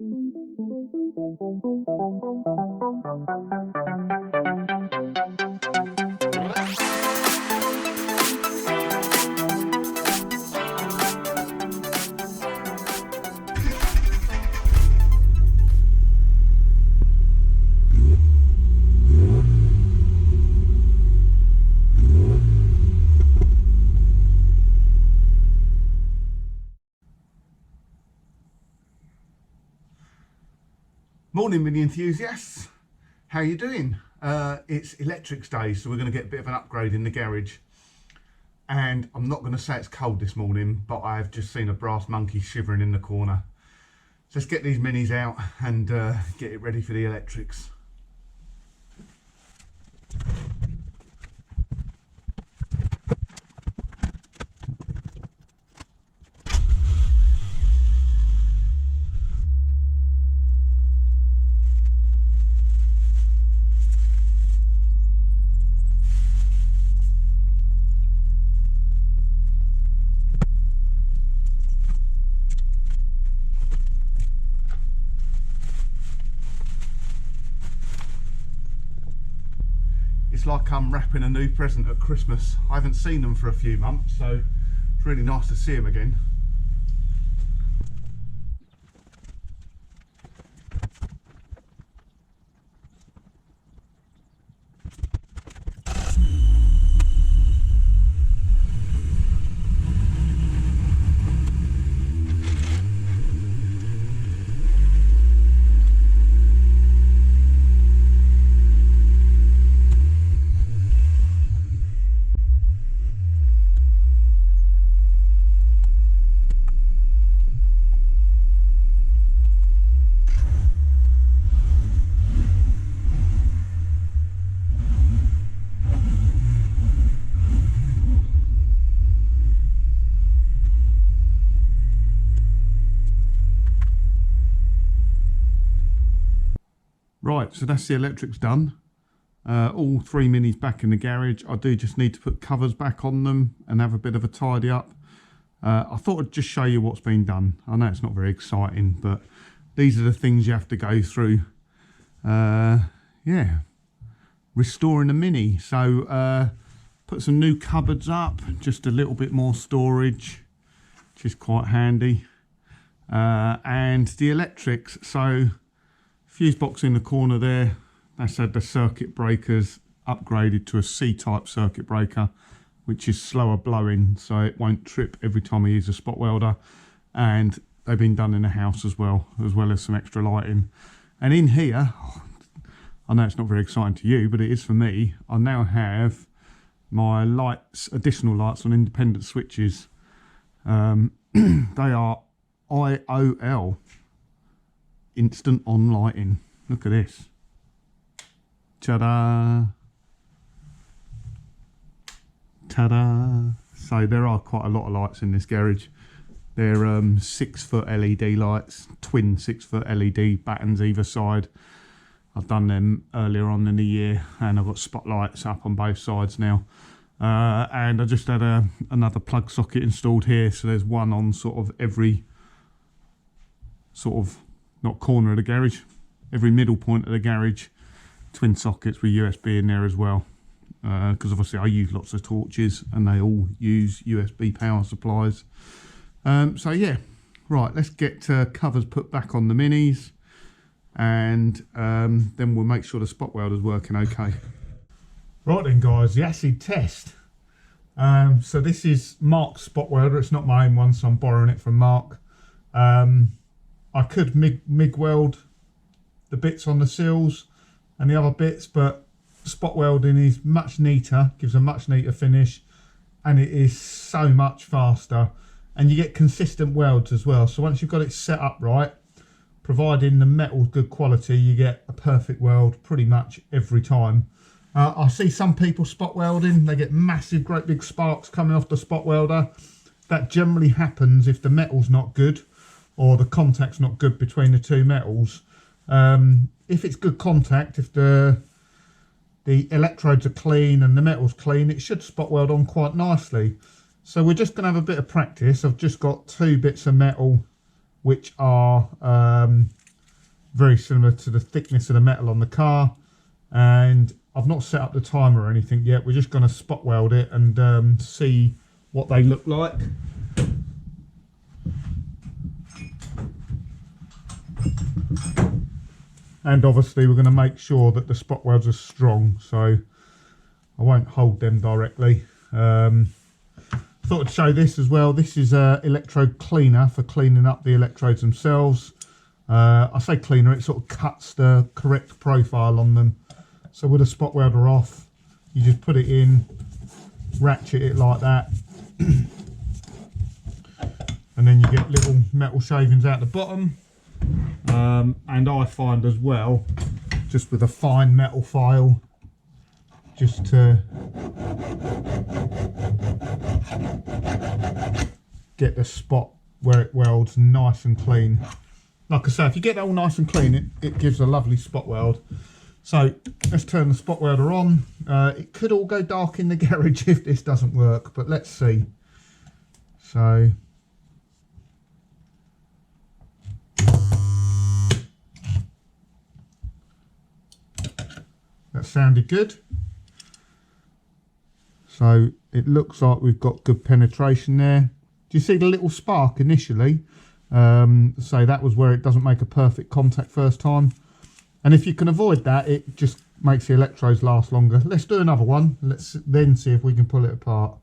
Morning mini enthusiasts, how you doing? It's electrics day, so we're going to get a bit of an upgrade in the garage, and I'm not going to say it's cold this morning, but I've just seen a brass monkey shivering in the corner. So let's get these minis out and get it ready for the electrics. It's like I'm wrapping a new present at Christmas. I haven't seen them for a few months, so it's really nice to see them again. Right, so that's the electrics done. All three minis back in the garage. I do just need to put covers back on them and have a bit of a tidy up. I thought I'd just show you what's been done. I know it's not very exciting, but these are the things you have to go through. Yeah, restoring a mini. So put some new cupboards up, just a little bit more storage, which is quite handy. And the electrics, so fuse box in the corner there, that's had the circuit breakers upgraded to a C-type circuit breaker, which is slower blowing, so it won't trip every time I use a spot welder. And they've been done in the house as well as some extra lighting. And in here, I know it's not very exciting to you, but it is for me. I now have my lights, additional lights on independent switches. They are IOL. Instant on lighting. Look at this. Ta-da! Ta-da! So there are quite a lot of lights in this garage. They're 6-foot LED lights, twin 6-foot LED battens either side. I've done them earlier on in the year, and I've got spotlights up on both sides now. And I just had another plug socket installed here, so there's one on sort of every not corner of the garage, every middle point of the garage. Twin sockets with USB in there as well, because obviously I use lots of torches and they all use USB power supplies. So yeah, right, let's get covers put back on the minis, and then we'll make sure the spot welder's working okay. Right then guys, the acid test. So this is Mark's spot welder. It's not my own one, so I'm borrowing it from Mark. I could MIG weld the bits on the sills and the other bits, but spot welding is much neater, gives a much neater finish, and it is so much faster, and you get consistent welds as well. So once you've got it set up right, providing the metal's good quality, you get a perfect weld pretty much every time. I see some people spot welding, they get massive great big sparks coming off the spot welder. That generally happens if the metal's not good, or the contact's not good between the two metals. If it's good contact, if the electrodes are clean and the metal's clean, it should spot weld on quite nicely. So we're just going to have a bit of practice. I've just got two bits of metal which are very similar to the thickness of the metal on the car. And I've not set up the timer or anything yet. We're just going to spot weld it and see what they look like. And obviously we're going to make sure that the spot welds are strong, so I won't hold them directly. Thought I'd show this as well. This is a electrode cleaner for cleaning up the electrodes themselves. I say cleaner, it sort of cuts the correct profile on them. So with a spot welder off, you just put it in, ratchet it like that, and then you get little metal shavings out the bottom. And I find as well, just with a fine metal file, just to get the spot where it welds nice and clean. Like I say, if you get that all nice and clean, it gives a lovely spot weld. So let's turn the spot welder on. It could all go dark in the garage if this doesn't work, but let's see. So that sounded good. So it looks like we've got good penetration there. Do you see the little spark initially? So that was where it doesn't make a perfect contact first time. And if you can avoid that, it just makes the electrodes last longer. Let's do another one. Let's then see if we can pull it apart.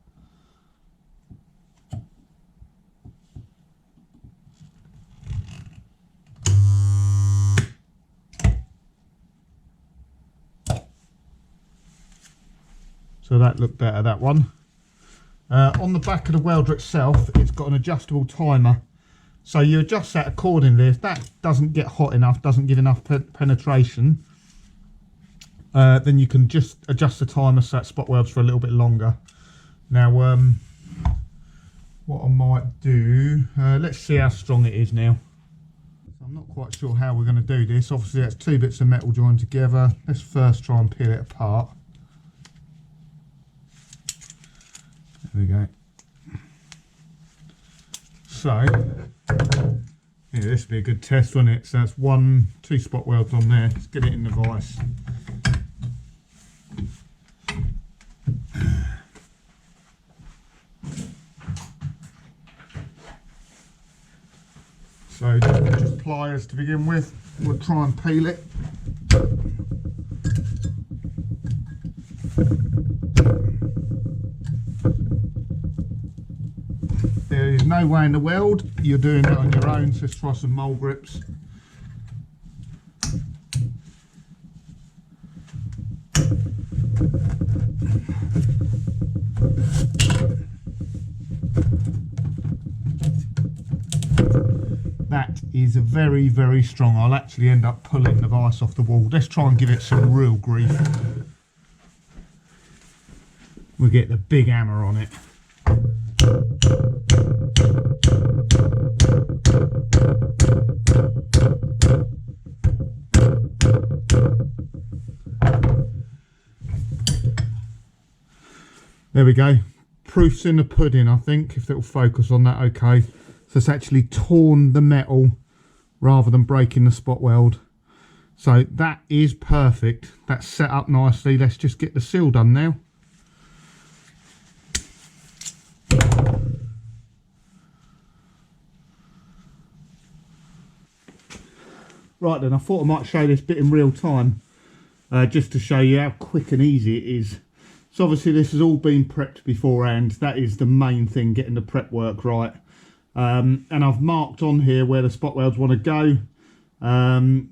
So that looked better, that one. On the back of the welder itself, it's got an adjustable timer. So you adjust that accordingly. If that doesn't get hot enough, doesn't give enough penetration, then you can just adjust the timer so that spot welds for a little bit longer. Now, what I might do, let's see how strong it is now. I'm not quite sure how we're going to do this. Obviously, that's two bits of metal joined together. Let's first try and peel it apart. There we go. So, yeah, this would be a good test, wouldn't it? So that's two spot welds on there. Let's get it in the vise. So just pliers to begin with. We'll try and peel it. There is no way in the world you're doing that on your own, so let's try some mole grips. That is very, very strong. I'll actually end up pulling the vise off the wall. Let's try and give it some real grief. We'll get the big hammer on it. There we go. Proof's in the pudding, I think, if it'll focus on that okay. So it's actually torn the metal rather than breaking the spot weld. So that is perfect. That's set up nicely. Let's just get the seal done now. Right then, I thought I might show this bit in real time, just to show you how quick and easy it is. So obviously this has all been prepped beforehand. That is the main thing, getting the prep work right. And I've marked on here where the spot welds want to go.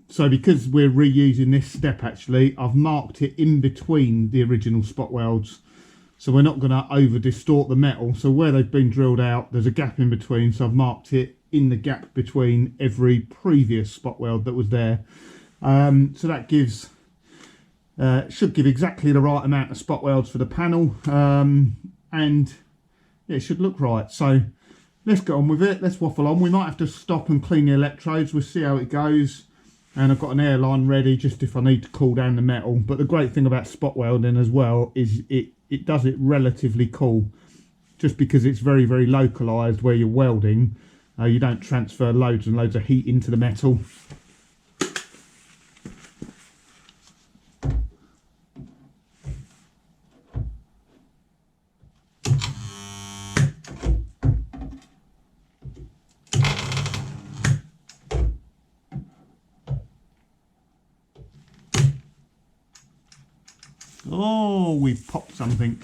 So because we're reusing this step, actually, I've marked it in between the original spot welds. So we're not going to over distort the metal. So where they've been drilled out, there's a gap in between. So I've marked it in the gap between every previous spot weld that was there. So that gives, should give exactly the right amount of spot welds for the panel. And yeah, it should look right. So let's get on with it. Let's waffle on. We might have to stop and clean the electrodes. We'll see how it goes. And I've got an airline ready just if I need to cool down the metal. But the great thing about spot welding as well is it does it relatively cool. Just because it's very, very localised where you're welding. You don't transfer loads and loads of heat into the metal. Oh, we've popped something.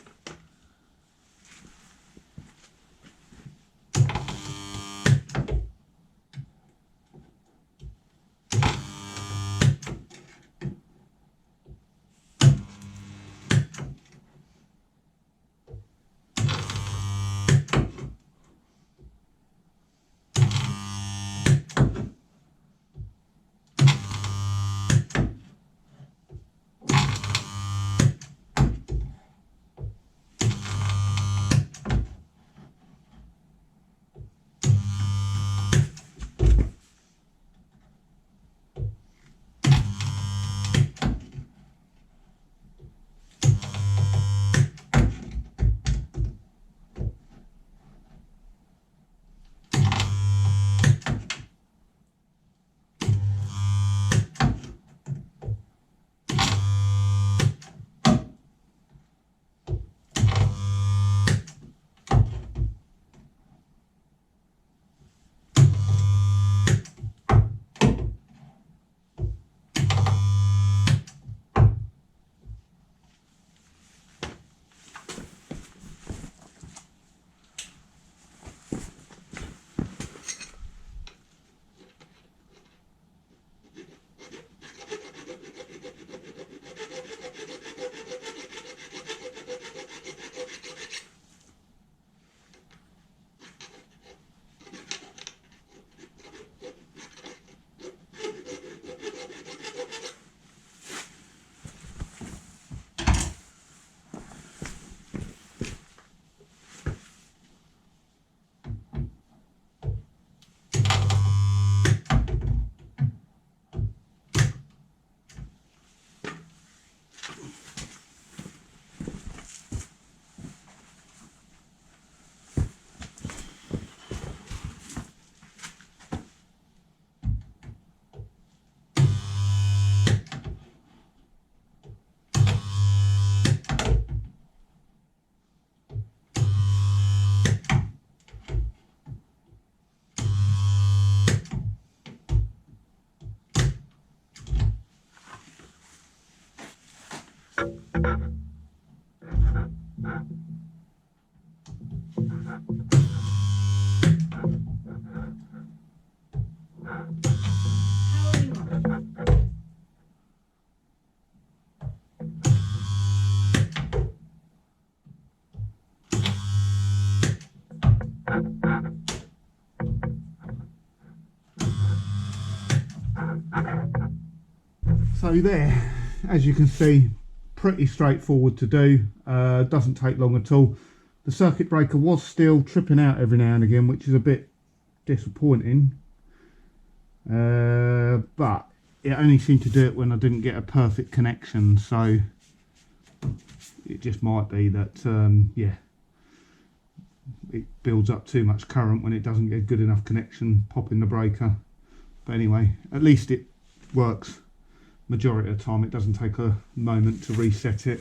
So there, as you can see, pretty straightforward to do, doesn't take long at all. The circuit breaker was still tripping out every now and again, which is a bit disappointing, but it only seemed to do it when I didn't get a perfect connection, so it just might be that yeah, it builds up too much current when it doesn't get a good enough connection popping the breaker. But anyway, at least it works majority of the time. It doesn't take a moment to reset it.